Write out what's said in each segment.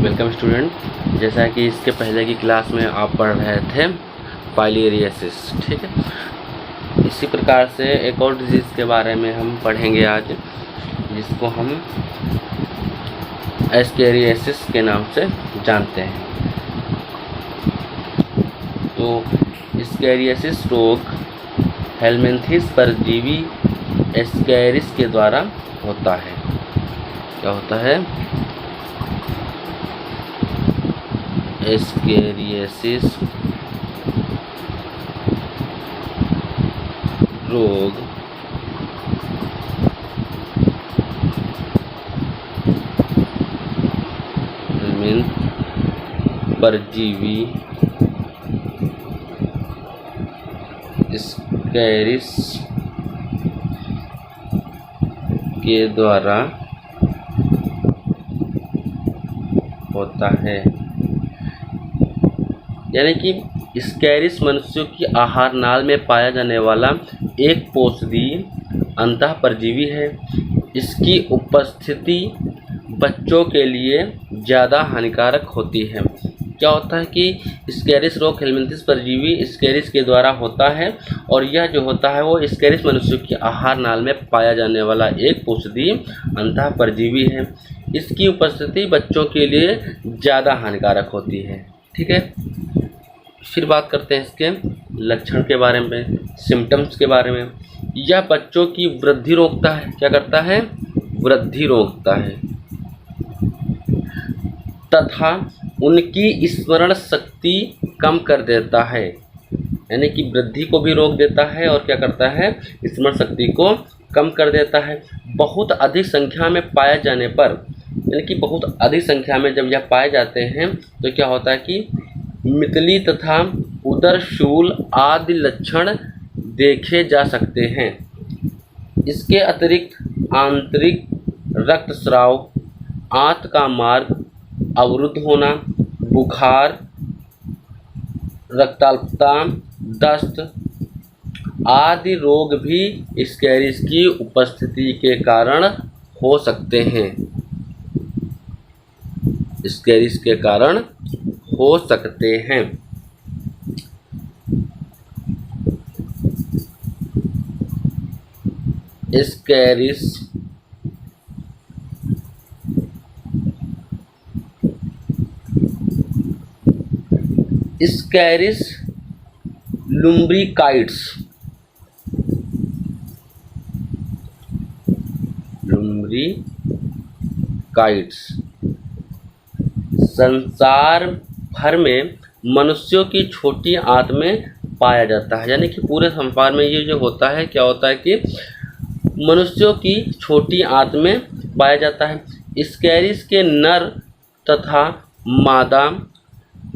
Welcome student. जैसा कि इसके पहले की क्लास में आप पढ़ रहे थे फाइलेरियासिस, ठीक है। इसी प्रकार से एक और डिजीज़ के बारे में हम पढ़ेंगे आज, जिसको हम एस्केरियासिस के नाम से जानते हैं। तो एस्केरियासिस रोग हेलमिंथिस परजीवी एस्केरिस के द्वारा होता है। क्या होता है? एस्केरियासिस रोग परजीवी एस्केरिस के द्वारा होता है। यानी कि एस्केरिस मनुष्यों की आहार नाल में पाया जाने वाला एक पोषदीय अंतः परजीवी है। इसकी उपस्थिति बच्चों के लिए ज़्यादा हानिकारक होती है। क्या होता है कि एस्केरिस रोग हेलमिंथिस परजीवी एस्केरिस के द्वारा होता है, और यह जो होता है वो एस्केरिस मनुष्यों की आहार नाल में पाया जाने वाला एक पोषदीय अंतः परजीवी है। इसकी उपस्थिति बच्चों के लिए ज़्यादा हानिकारक होती है। ठीक है, फिर बात करते हैं इसके लक्षण के बारे में, सिम्टम्स के बारे में। यह बच्चों की वृद्धि रोकता है। क्या करता है? वृद्धि रोकता है तथा उनकी स्मरण शक्ति कम कर देता है। यानी कि वृद्धि को भी रोक देता है और क्या करता है? स्मरण शक्ति को कम कर देता है। बहुत अधिक संख्या में पाए जाने पर, यानी कि बहुत अधिक संख्या में जब यह पाए जाते हैं तो क्या होता है कि मितली तथा उदरशूल आदि लक्षण देखे जा सकते हैं। इसके अतिरिक्त आंतरिक रक्तस्राव, आंत का मार्ग अवरुद्ध होना, बुखार, रक्ताल्पता, दस्त आदि रोग भी एस्केरिस की उपस्थिति के कारण हो सकते हैं। एस्केरिस के कारण हो सकते हैं। एस्केरिस एस्केरिस लुम्ब्रिकाइड्स संसार भर में मनुष्यों की छोटी आंत में पाया जाता है। यानी कि पूरे संसार में ये जो होता है, क्या होता है कि मनुष्यों की छोटी आंत में पाया जाता है। एस्केरिस के नर तथा मादा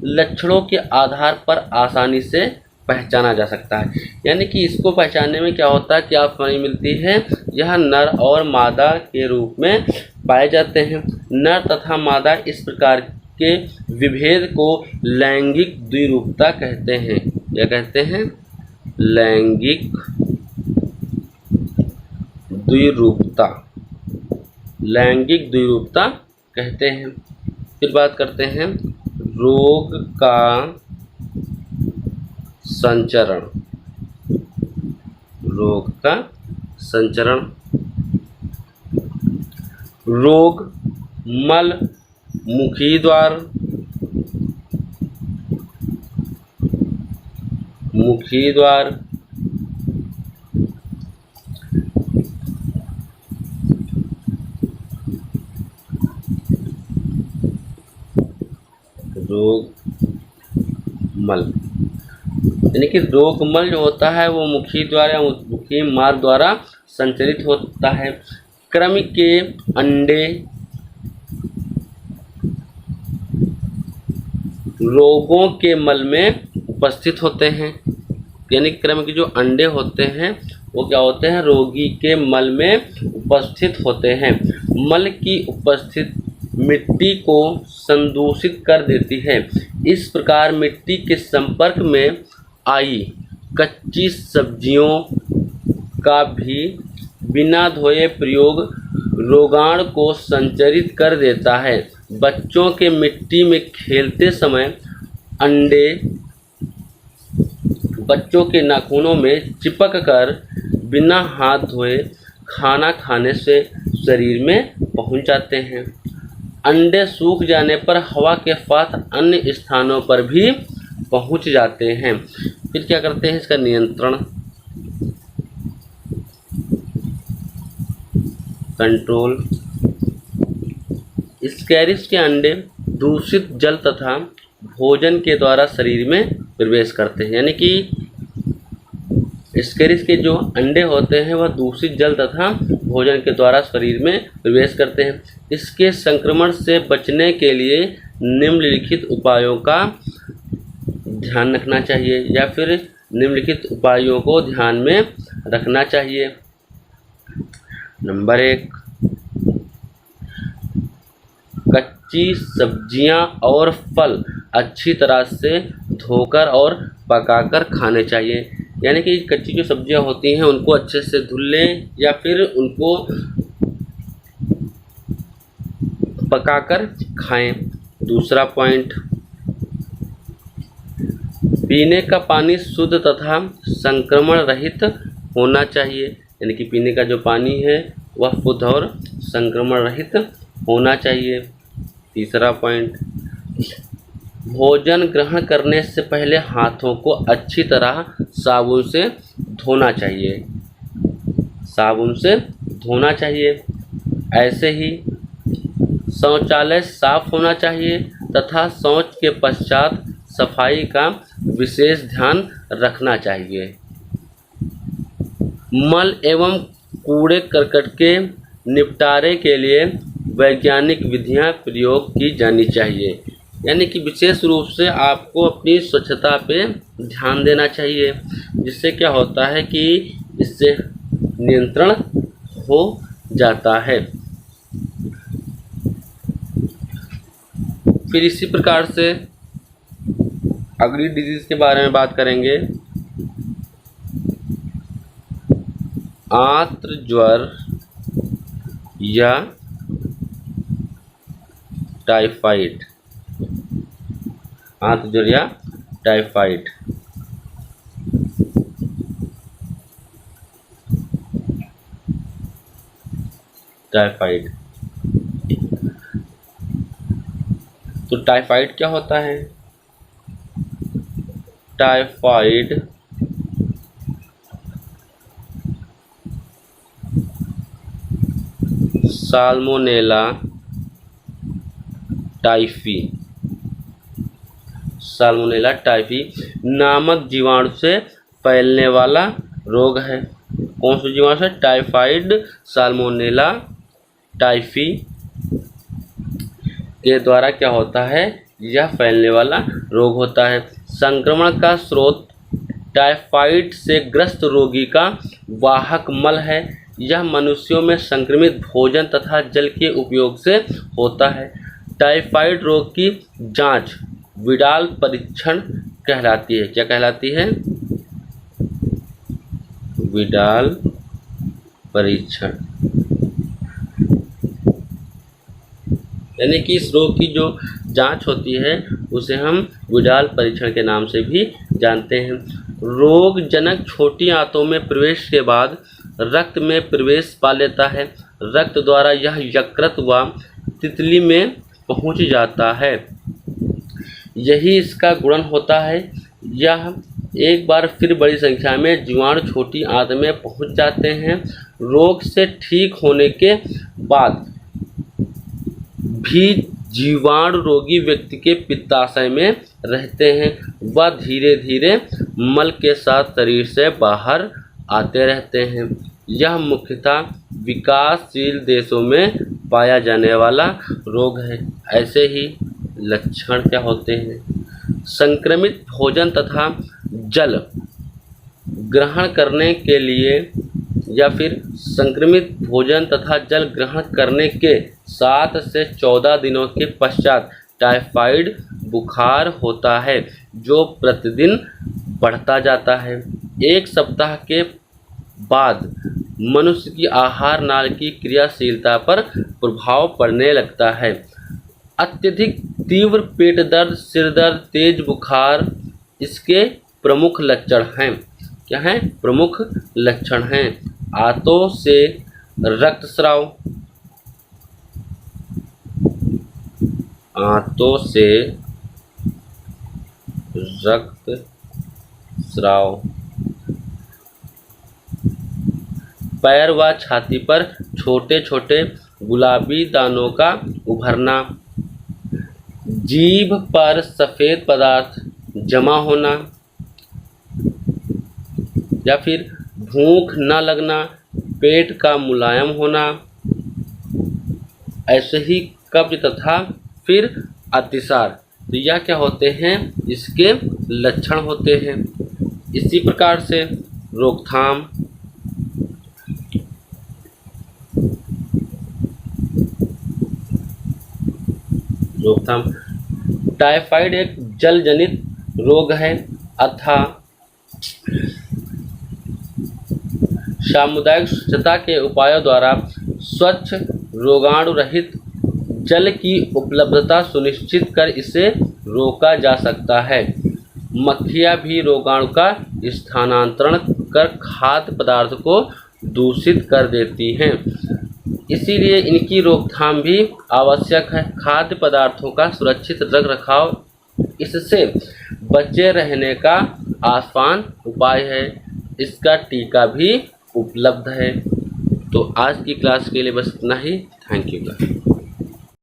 लक्षणों के आधार पर आसानी से पहचाना जा सकता है। यानी कि इसको पहचानने में क्या होता है कि आसानी मिलती है। यह नर और मादा के रूप में पाए जाते हैं। नर तथा मादा इस प्रकार के विभेद को लैंगिक द्विरूपता कहते हैं। क्या कहते हैं? लैंगिक द्विरूपता। लैंगिक द्विरूपता कहते हैं। फिर बात करते हैं रोग का संचरण। रोग का संचरण। रोग मल, मुखी द्वार, रोग मल, यानी कि रोगमल जो होता है वो मुखी द्वार या मुखी मार्ग द्वारा संचरित होता है। कृमि के अंडे रोगों के मल में उपस्थित होते हैं। यानी कि कृमि के जो अंडे होते हैं वो क्या होते हैं? रोगी के मल में उपस्थित होते हैं। मल की उपस्थिति मिट्टी को संदूषित कर देती है। इस प्रकार मिट्टी के संपर्क में आई कच्ची सब्जियों का भी बिना धोए प्रयोग रोगाणु को संचरित कर देता है। बच्चों के मिट्टी में खेलते समय अंडे बच्चों के नाखूनों में चिपक कर बिना हाथ धोए खाना खाने से शरीर में पहुंच जाते हैं। अंडे सूख जाने पर हवा के साथ अन्य स्थानों पर भी पहुंच जाते हैं। फिर क्या करते हैं, इसका नियंत्रण, कंट्रोल। स्कैरिस के अंडे दूषित जल तथा भोजन के द्वारा शरीर में प्रवेश करते हैं। यानी कि स्कैरिस के जो अंडे होते हैं वह दूषित जल तथा भोजन के द्वारा शरीर में प्रवेश करते हैं। इसके संक्रमण से बचने के लिए निम्नलिखित उपायों का ध्यान रखना चाहिए, या फिर निम्नलिखित उपायों को ध्यान में रखना चाहिए। नंबर 1, कच्ची सब्जियां और फल अच्छी तरह से धोकर और पकाकर खाने चाहिए। यानी कि कच्ची जो सब्जियां होती हैं उनको अच्छे से धुल लें या फिर उनको पकाकर खाएं। दूसरा पॉइंट, पीने का पानी शुद्ध तथा संक्रमण रहित होना चाहिए। यानी कि पीने का जो पानी है वह शुद्ध और संक्रमण रहित होना चाहिए। तीसरा पॉइंट, भोजन ग्रहण करने से पहले हाथों को अच्छी तरह साबुन से धोना चाहिए, साबुन से धोना चाहिए। ऐसे ही शौचालय साफ होना चाहिए तथा शौच के पश्चात सफाई का विशेष ध्यान रखना चाहिए। मल एवं कूड़े करकट के निपटारे के लिए वैज्ञानिक विधियां प्रयोग की जानी चाहिए। यानी कि विशेष रूप से आपको अपनी स्वच्छता पे ध्यान देना चाहिए, जिससे क्या होता है कि इससे नियंत्रण हो जाता है। फिर इसी प्रकार से अगली डिजीज के बारे में बात करेंगे। आंत्र ज्वर या टाइफाइड, आंत्र ज्वर या टाइफाइड। टाइफाइड, तो टाइफाइड क्या होता है? Typhoid salmonella typhi, salmonella typhi नामक जीवाणु से फैलने वाला रोग है। कौन सा जीवाणु से? टाइफाइड साल्मोनेला टाइफी के द्वारा क्या होता है, यह फैलने वाला रोग होता है। संक्रमण का स्रोत टाइफाइड से ग्रस्त रोगी का वाहक मल है। यह मनुष्यों में संक्रमित भोजन तथा जल के उपयोग से होता है। टाइफाइड रोग की जांच विडाल परीक्षण कहलाती है। क्या कहलाती है? विडाल परीक्षण। यानी कि इस रोग की जो जांच होती है उसे हम विडाल परीक्षण के नाम से भी जानते हैं। रोगजनक छोटी आंतों में प्रवेश के बाद रक्त में प्रवेश पा लेता है। रक्त द्वारा यह यकृत व तितली में पहुंच जाता है। यही इसका गुणन होता है। यह एक बार फिर बड़ी संख्या में जीवाणु छोटी आंत में पहुंच जाते हैं। रोग से ठीक होने के बाद भी जीवाणु रोगी व्यक्ति के पित्ताशय में रहते हैं। वह धीरे धीरे मल के साथ शरीर से बाहर आते रहते हैं। यह मुख्यतः विकासशील देशों में पाया जाने वाला रोग है। ऐसे ही लक्षण क्या होते हैं? संक्रमित भोजन तथा जल ग्रहण करने के लिए या फिर संक्रमित भोजन तथा जल ग्रहण करने के 7 से 14 दिनों के पश्चात टाइफाइड बुखार होता है, जो प्रतिदिन बढ़ता जाता है। 1 सप्ताह के बाद मनुष्य की आहार नाल की क्रियाशीलता पर प्रभाव पड़ने लगता है। अत्यधिक तीव्र पेट दर्द, सिर दर्द, तेज बुखार इसके प्रमुख लक्षण हैं। क्या हैं? प्रमुख लक्षण हैं। आंतों से रक्तस्राव, आंतों से रक्तस्राव, पैर व छाती पर छोटे छोटे गुलाबी दानों का उभरना, जीभ पर सफ़ेद पदार्थ जमा होना, या फिर भूख न लगना, पेट का मुलायम होना, ऐसे ही कब्ज तथा फिर अतिसार। तो यह क्या होते हैं? इसके लक्षण होते हैं। इसी प्रकार से रोकथाम, टाइफाइड एक जल जनित रोग है अतः सामुदायिक स्वच्छता के उपायों द्वारा स्वच्छ रोगाणु रहित जल की उपलब्धता सुनिश्चित कर इसे रोका जा सकता है। मक्खियाँ भी रोगाणु का स्थानांतरण कर खाद्य पदार्थ को दूषित कर देती हैं, इसीलिए इनकी रोकथाम भी आवश्यक है। खाद्य पदार्थों का सुरक्षित रख रखाव इससे बचे रहने का आसान उपाय है। इसका टीका भी उपलब्ध है। तो आज की क्लास के लिए बस इतना ही। Thank you.